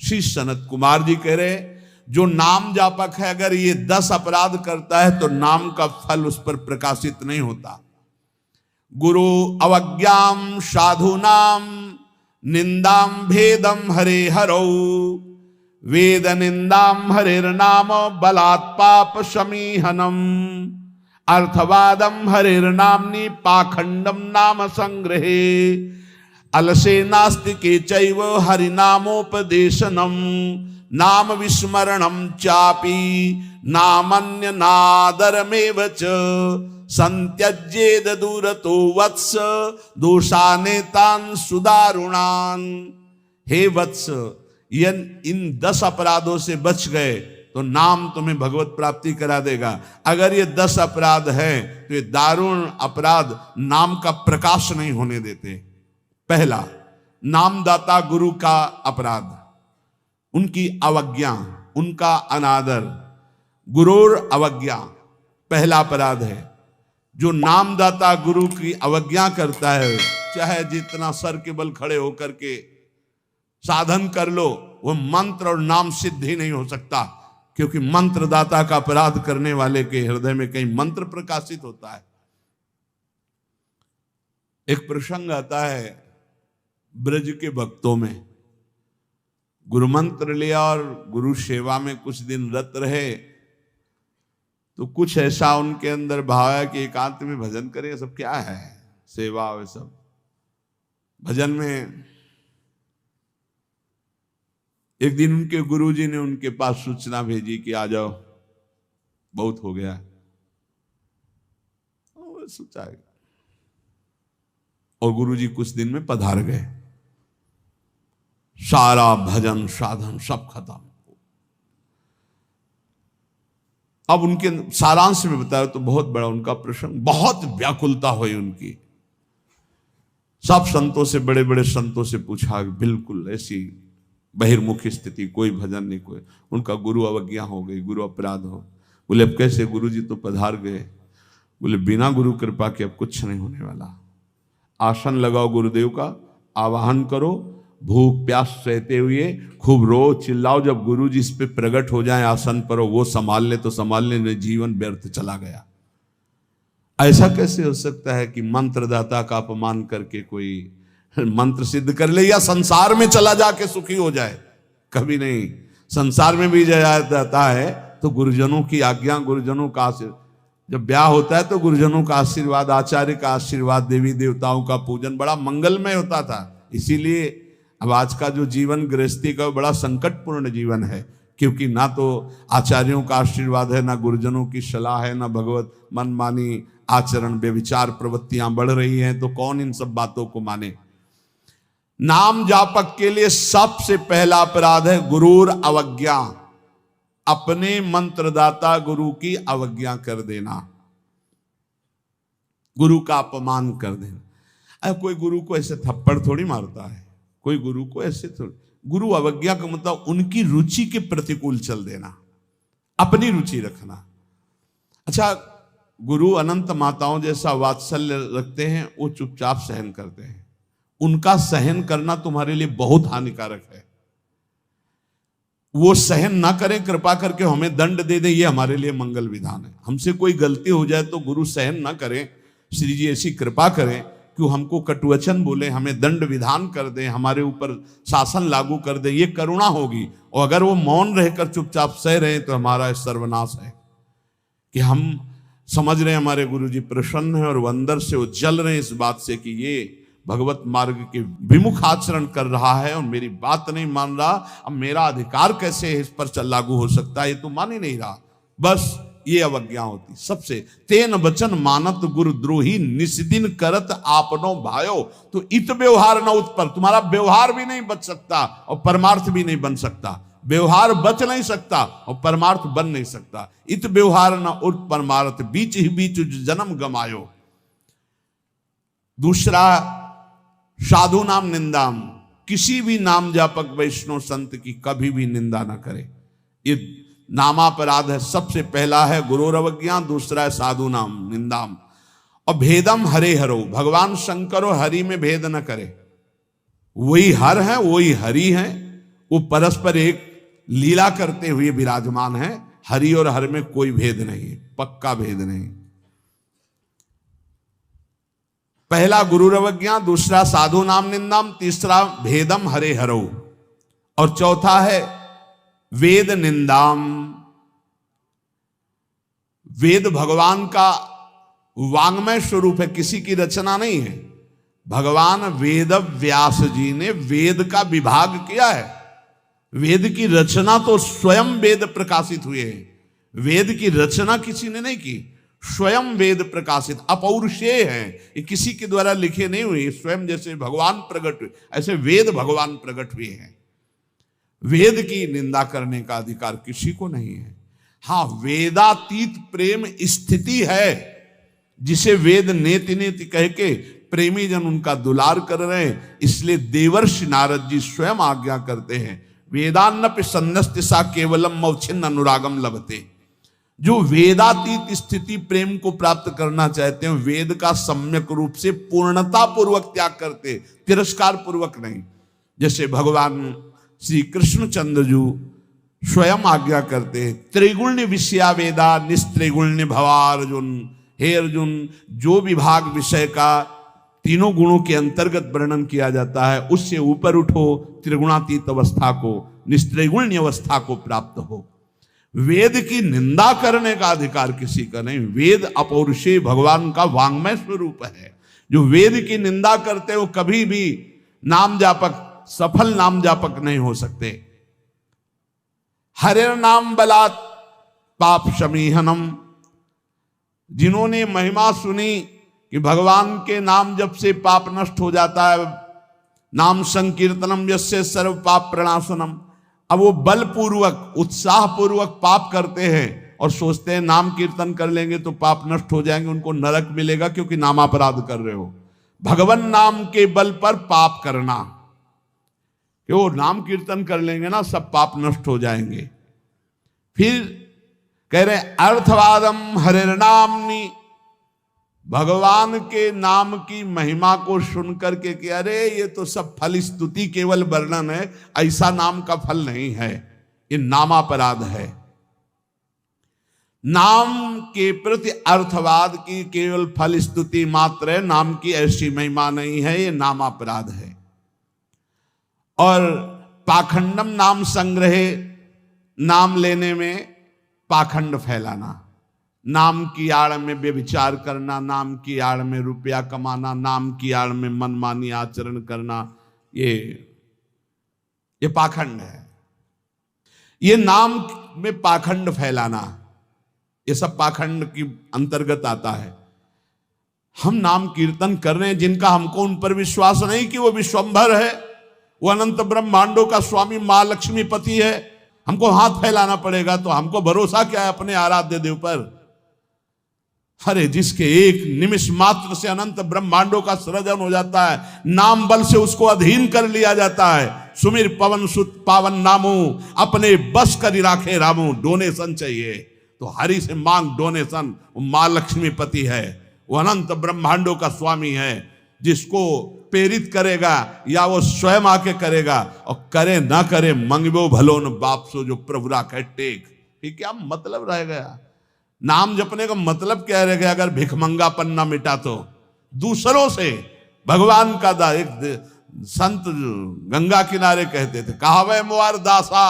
श्री सनत कुमार जी कह रहे, जो नाम जापक है अगर ये 10 अपराध करता है तो नाम का फल उस पर प्रकाशित नहीं होता। गुरु अवज्ञाम साधुनाम निंदाम भेदम हरे हरौ, वेद निंदाम हरेर नाम बलात् पाप समीहनम, अर्थवादम हरेर नामनि पाखंडम नाम संग्रहे, अलसे नास्तिके चैव हरिनामोपदेशनम, नाम विस्मरणम चापि नामन्य नादरमेव च, संत्यज्येद दूरतो वत्स दोषानेतान सुदारुणान। हे वत्स, इन 10 अपराधों से बच गए तो नाम तुम्हें भगवत प्राप्ति करा देगा। अगर ये 10 अपराध है तो ये दारुण अपराध नाम का प्रकाश नहीं होने देते। पहला, नामदाता गुरु का अपराध, उनकी अवज्ञा, उनका अनादर। गुरुर अवज्ञा पहला अपराध है। जो नामदाता गुरु की अवज्ञा करता है, चाहे जितना सर के बल खड़े होकर के साधन कर लो, वो मंत्र और नाम सिद्ध ही नहीं हो सकता, क्योंकि मंत्रदाता का अपराध करने वाले के हृदय में कहीं मंत्र प्रकाशित होता है। एक प्रसंग आता है ब्रज के भक्तों में, गुरु मंत्र लिया और गुरु सेवा में कुछ दिन रत रहे, तो कुछ ऐसा उनके अंदर भाव है कि एकांत में भजन करें। सब क्या है, सेवा वे सब भजन में। एक दिन उनके गुरुजी ने उनके पास सूचना भेजी कि आ जाओ, बहुत हो गया। सोचा, और गुरुजी कुछ दिन में पधार गए। सारा भजन साधन सब खत्म। अब उनके सारांश में बताया तो बहुत बड़ा उनका प्रसंग, बहुत व्याकुलता हुई उनकी। सब संतों से, बड़े बड़े संतों से पूछा, बिल्कुल ऐसी बहिर्मुखी स्थिति, कोई भजन नहीं, कोई। उनका गुरु अवज्ञा हो गई, गुरु अपराध हो। बोले अब कैसे, गुरु जी तो पधार गए। बोले बिना गुरु कृपा के अब कुछ नहीं होने वाला। आसन लगाओ गुरुदेव का, आवाहन करो, भूख प्यास सहते हुए खूब रो चिल्लाओ। जब गुरु जी इस पे प्रकट हो जाए आसन पर, वो संभाल ले तो संभाल ले, जीवन व्यर्थ चला गया। ऐसा कैसे हो सकता है कि मंत्रदाता का अपमान करके कोई मंत्र सिद्ध कर ले या संसार में चला जाके सुखी हो जाए? कभी नहीं। संसार में भी जाता है तो गुरुजनों की आज्ञा, गुरुजनों का आशीर्वाद। जब ब्याह होता है तो गुरुजनों का आशीर्वाद, आचार्य का आशीर्वाद, देवी देवताओं का पूजन बड़ा मंगलमय होता था। इसीलिए अब आज का जो जीवन गृहस्थी का बड़ा संकटपूर्ण जीवन है, क्योंकि ना तो आचार्यों का आशीर्वाद है, ना गुरुजनों की सलाह है, ना भगवत मनमानी आचरण बेविचार प्रवृत्तियां बढ़ रही हैं, तो कौन इन सब बातों को माने। नाम जापक के लिए सबसे पहला अपराध है गुरूर अवज्ञा, अपने मंत्रदाता गुरु की अवज्ञा कर देना, गुरु का अपमान कर देना। अरे कोई गुरु को ऐसे थप्पड़ थोड़ी मारता है, कोई गुरु को ऐसे थोड़ी। गुरु अवज्ञा का मतलब उनकी रुचि के प्रतिकूल चल देना, अपनी रुचि रखना। अच्छा, गुरु अनंत माताओं जैसा वात्सल्य रखते हैं, वो चुपचाप सहन करते हैं। उनका सहन करना तुम्हारे लिए बहुत हानिकारक है। वो सहन ना करें, कृपा करके हमें दंड दे दे, ये हमारे लिए मंगल विधान है। हमसे कोई गलती हो जाए तो गुरु सहन ना करें, श्री जी ऐसी कृपा करें कि हमको कटुवचन बोले, हमें दंड विधान कर दें, हमारे ऊपर शासन लागू कर दें, ये करुणा होगी। और अगर वो मौन रहकर चुपचाप सह रहे हैं तो हमारा सर्वनाश है। कि हम समझ रहे हैं हमारे गुरु जी प्रसन्न है और वो अंदर से वो जल रहे हैं इस बात से कि ये भगवत मार्ग के विमुख आचरण कर रहा है और मेरी बात नहीं मान रहा, अब मेरा अधिकार कैसे इस पर लागू हो सकता है, ये तो मान ही नहीं रहा। बस ये अवज्ञा होती सबसे। तेन वचन मानत गुरु द्रोही निस्दिन करत आपनो भायो, तो इत व्यवहार न उत्पन्न, तुम्हारा व्यवहार भी नहीं बच सकता और परमार्थ भी नहीं बन सकता। व्यवहार बच नहीं सकता और परमार्थ बन नहीं सकता। इत व्यवहार न उत परमार्थ, बीच ही बीच जन्म गमायो। दूसरा, साधु नाम निंदाम, किसी भी नाम जापक वैष्णव संत की कभी भी निंदा ना करे। ये नामापराध है। सबसे पहला है गुरुर अवज्ञा, दूसरा है साधु नाम निंदाम। और भेदम हरे हरो, भगवान शंकर और हरि में भेद न करे। वही हर है, वही हरि है, वो परस्पर एक लीला करते हुए विराजमान है। हरि और हर में कोई भेद नहीं, पक्का भेद नहीं। पहला गुरुरवज्ञा, दूसरा साधु नाम निंदाम, तीसरा भेदम हरे हरो, और चौथा है वेद निंदाम। वेद भगवान का वांग्मय स्वरूप है, किसी की रचना नहीं है। भगवान वेद व्यास जी ने वेद का विभाग किया है। वेद की रचना तो स्वयं वेद प्रकाशित हुए हैं। वेद की रचना किसी ने नहीं की, स्वयं वेद प्रकाशित अपौरुषेय हैं। ये किसी के द्वारा लिखे नहीं हुए, स्वयं जैसे भगवान प्रकट हुए ऐसे वेद भगवान प्रकट हुए हैं। वेद की निंदा करने का अधिकार किसी को नहीं है। हाँ, वेदातीत प्रेम स्थिति है, जिसे वेद नेति नेति कह के प्रेमी जन उनका दुलार कर रहे हैं। इसलिए देवर्षि नारद जी स्वयं आज्ञा करते हैं, वेदान्नपि सन्नस्ति सा केवलम मौछिन्न अनुरागम लभते। जो वेदातीत स्थिति प्रेम को प्राप्त करना चाहते हैं, वेद का सम्यक रूप से पूर्णता पूर्वक त्याग करते, तिरस्कार पूर्वक नहीं। जैसे भगवान श्री कृष्णचंद्र जी स्वयं आज्ञा करते हैं, त्रिगुण्य विषया वेदा निस्त्रिगुण्य भवा अर्जुन। हे अर्जुन, जो विभाग विषय का तीनों गुणों के अंतर्गत वर्णन किया जाता है, उससे ऊपर उठो, त्रिगुणातीत अवस्था को, निस्त्रिगुण्य अवस्था को प्राप्त हो। वेद की निंदा करने का अधिकार किसी का नहीं। वेद अपौरुषेय भगवान का वांग्मय स्वरूप है। जो वेद की निंदा करते हो कभी भी नाम जापक, सफल नाम जापक नहीं हो सकते। हरिर नाम बलात् पाप शमीहनम। जिन्होंने महिमा सुनी कि भगवान के नाम जप से पाप नष्ट हो जाता है, नाम संकीर्तनम यस्य सर्व पाप प्रणाशनम, अब वो बलपूर्वक उत्साह पूर्वक पाप करते हैं और सोचते हैं नाम कीर्तन कर लेंगे तो पाप नष्ट हो जाएंगे, उनको नरक मिलेगा क्योंकि नामापराध कर रहे हो। भगवान नाम के बल पर पाप करना, कि वो नाम कीर्तन कर लेंगे ना सब पाप नष्ट हो जाएंगे। फिर कह रहे अर्थवादम हरिर्नामनि, भगवान के नाम की महिमा को सुनकर के कि अरे ये तो सब फल स्तुति केवल वर्णन है, ऐसा नाम का फल नहीं है, ये नामापराध है। नाम के प्रति अर्थवाद की केवल फल स्तुति मात्र है, नाम की ऐसी महिमा नहीं है, ये नामापराध है। और पाखंडम नाम संग्रहे, नाम लेने में पाखंड फैलाना, नाम की आड़ में व्यभिचार करना, नाम की आड़ में रुपया कमाना, नाम की आड़ में मनमानी आचरण करना, ये पाखंड है। ये नाम में पाखंड फैलाना, ये सब पाखंड की अंतर्गत आता है। हम नाम कीर्तन कर रहे हैं, जिनका हमको उन पर विश्वास नहीं कि वो विश्वंभर है, वो अनंत ब्रह्मांडों का स्वामी मां लक्ष्मी पति है, हमको हाथ फैलाना पड़ेगा। तो हमको भरोसा क्या है अपने आराध्य देव पर? अरे जिसके एक निमिष मात्र से अनंत ब्रह्मांडों का सृजन हो जाता है, नाम बल से उसको अधीन कर लिया जाता है। सुमिर पवन सुत पावन नामो, अपने बस कर राखे रामो। डोनेशन चाहिए तो हरि से मांग डोनेशन। वो मां लक्ष्मी पति है, वो अनंत ब्रह्मांडों का स्वामी है। जिसको प्रेरित करेगा या वो स्वयं आके करेगा, और करे ना करे मंगबो भलो न बाप सो, जो प्रभु राखे टेक। ये क्या मतलब रह गया? नाम जपने का मतलब क्या रह गया? अगर भिखमंगापन ना मिटा तो दूसरों से भगवान का दा। एक संत गंगा किनारे कहते थे, कहावे मुआर दासा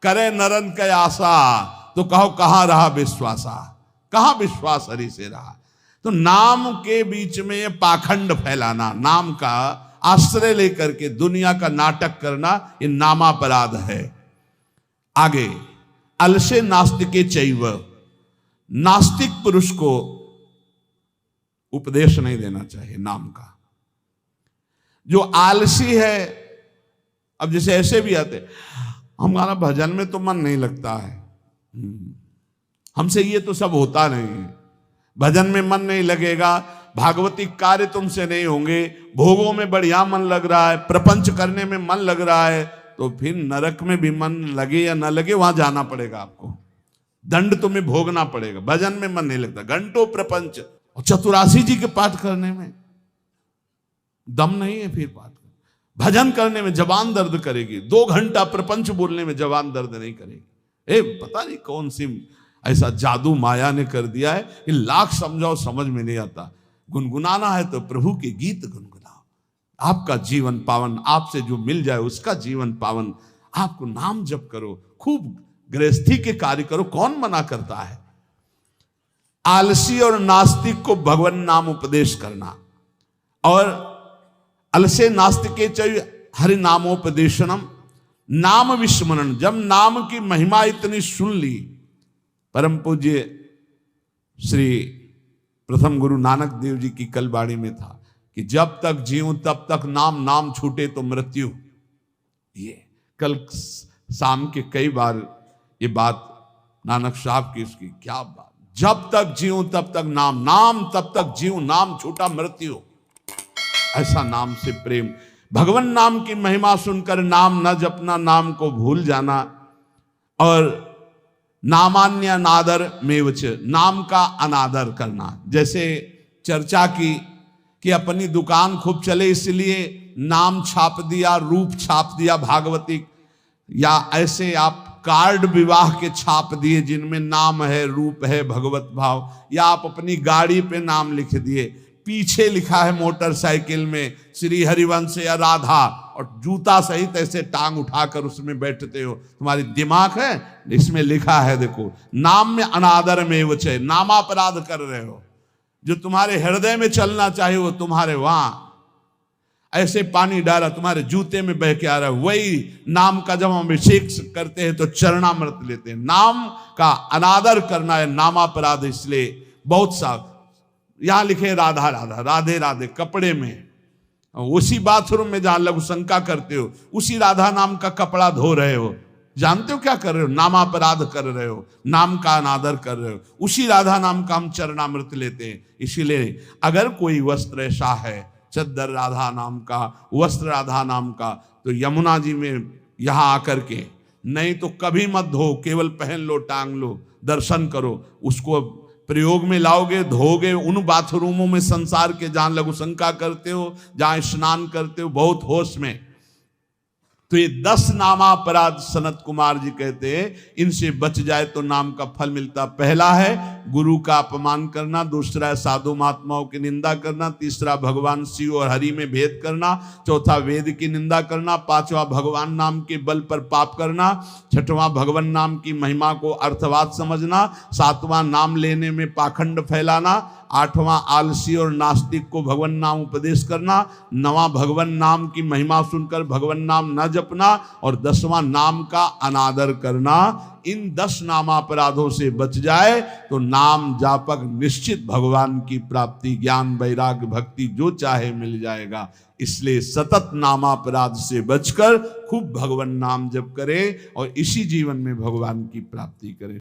करे नरन के आशा, तो कहो कहां रहा विश्वासा, कहां विश्वास हरि से रहा। तो नाम के बीच में ये पाखंड फैलाना, नाम का आश्रय लेकर के दुनिया का नाटक करना, ये नामापराध है। आगे अलसे नास्तिके चैव, नास्तिक पुरुष को उपदेश नहीं देना चाहिए नाम का। जो आलसी है, अब जैसे ऐसे भी आते, हमारा भजन में तो मन नहीं लगता है, हमसे ये तो सब होता नहीं है, भजन में मन नहीं लगेगा, भागवती कार्य तुमसे नहीं होंगे, भोगों में बढ़िया मन लग रहा है, प्रपंच करने में मन लग रहा है, तो फिर नरक में भी मन लगे या ना लगे वहां जाना पड़ेगा आपको, दंड तुम्हें भोगना पड़ेगा। भजन में मन नहीं लगता, घंटों प्रपंच और चतुरासी जी के पाठ करने में दम नहीं है, फिर पाठ भजन करने में जबान दर्द करेगी, 2 घंटा प्रपंच बोलने में जबान दर्द नहीं करेगी। पता नहीं कौन सी ऐसा जादू माया ने कर दिया है कि लाख समझाओ समझ में नहीं आता। गुनगुनाना है तो प्रभु के गीत गुनगुनाओ, आपका जीवन पावन, आपसे जो मिल जाए उसका जीवन पावन। आपको नाम जप करो, खूब गृहस्थी के कार्य करो, कौन मना करता है। आलसी और नास्तिक को भगवान नाम उपदेश करना, और अलसे नास्तिके च हरि नामोपदेशनम, नाम विस्मरण। जब नाम की महिमा इतनी सुन ली, परम पूज्य श्री प्रथम गुरु नानक देव जी की कल बाणी में था कि जब तक जीऊं तब तक नाम, नाम छूटे तो मृत्यु। ये कल शाम के कई बार ये बात नानक साहब की, इसकी क्या बात, जब तक जीऊं तब तक नाम, नाम तब तक जीऊं, नाम छूटा मृत्यु। ऐसा नाम से प्रेम, भगवान नाम की महिमा सुनकर नाम न जपना, नाम को भूल जाना, और नामान्य अनादर मेवच, नाम का अनादर करना। जैसे चर्चा की कि अपनी दुकान खूब चले इसलिए नाम छाप दिया, रूप छाप दिया भागवती, या ऐसे आप कार्ड विवाह के छाप दिए जिनमें नाम है, रूप है, भगवत भाव, या आप अपनी गाड़ी पे नाम लिख दिए, पीछे लिखा है मोटरसाइकिल में श्री हरिवंश या राधा, और जूता सहित ऐसे टांग उठाकर उसमें बैठते हो। तुम्हारी दिमाग है, इसमें लिखा है देखो, नाम में अनादर में वचे, नामापराध कर रहे हो। जो तुम्हारे हृदय में चलना चाहिए वो तुम्हारे वहां ऐसे पानी डाला, तुम्हारे जूते में बह के आ रहा है। वही नाम का जब हम अभिषेक करते हैं तो चरणामृत लेते हैं। नाम का अनादर करना है नामापराध। इसलिए बहुत सा यहां लिखे राधा राधा, राधे राधे कपड़े में, उसी बाथरूम में जहां लघु शंका करते हो उसी राधा नाम का कपड़ा धो रहे हो। जानते हो क्या कर रहे हो? नामापराध कर रहे हो, नाम का अनादर कर रहे हो। उसी राधा नाम का हम चरणामृत लेते हैं। इसीलिए अगर कोई वस्त्र ऐसा है, चद्दर राधा नाम का, वस्त्र राधा नाम का, तो यमुना जी में यहां आकर के, नहीं तो कभी मत धो, केवल पहन लो, टांग लो, दर्शन करो। उसको प्रयोग में लाओगे, धोगे उन बाथरूमों में संसार के जहां लघु शंका करते हो, जहां स्नान करते हो बहुत होश में। तो ये 10 नामापराध सनत कुमार जी कहते हैं, इनसे बच जाए तो नाम का फल मिलता। पहला है गुरु का अपमान करना, दूसरा है साधु महात्माओं की निंदा करना, तीसरा भगवान शिव और हरि में भेद करना, चौथा वेद की निंदा करना, पांचवा भगवान नाम के बल पर पाप करना, छठवां भगवान नाम की महिमा को अर्थवाद समझना, सातवां नाम लेने में पाखंड फैलाना, आठवां आलसी और नास्तिक को भगवान नाम उपदेश करना, नवां भगवान नाम की महिमा सुनकर भगवान नाम न जपना, और 10वां नाम का अनादर करना। इन 10 नामापराधों से बच जाए तो नाम जापक निश्चित भगवान की प्राप्ति, ज्ञान, वैराग्य, भक्ति जो चाहे मिल जाएगा। इसलिए सतत नामापराध से बचकर खूब भगवान नाम जप करें और इसी जीवन में भगवान की प्राप्ति करें।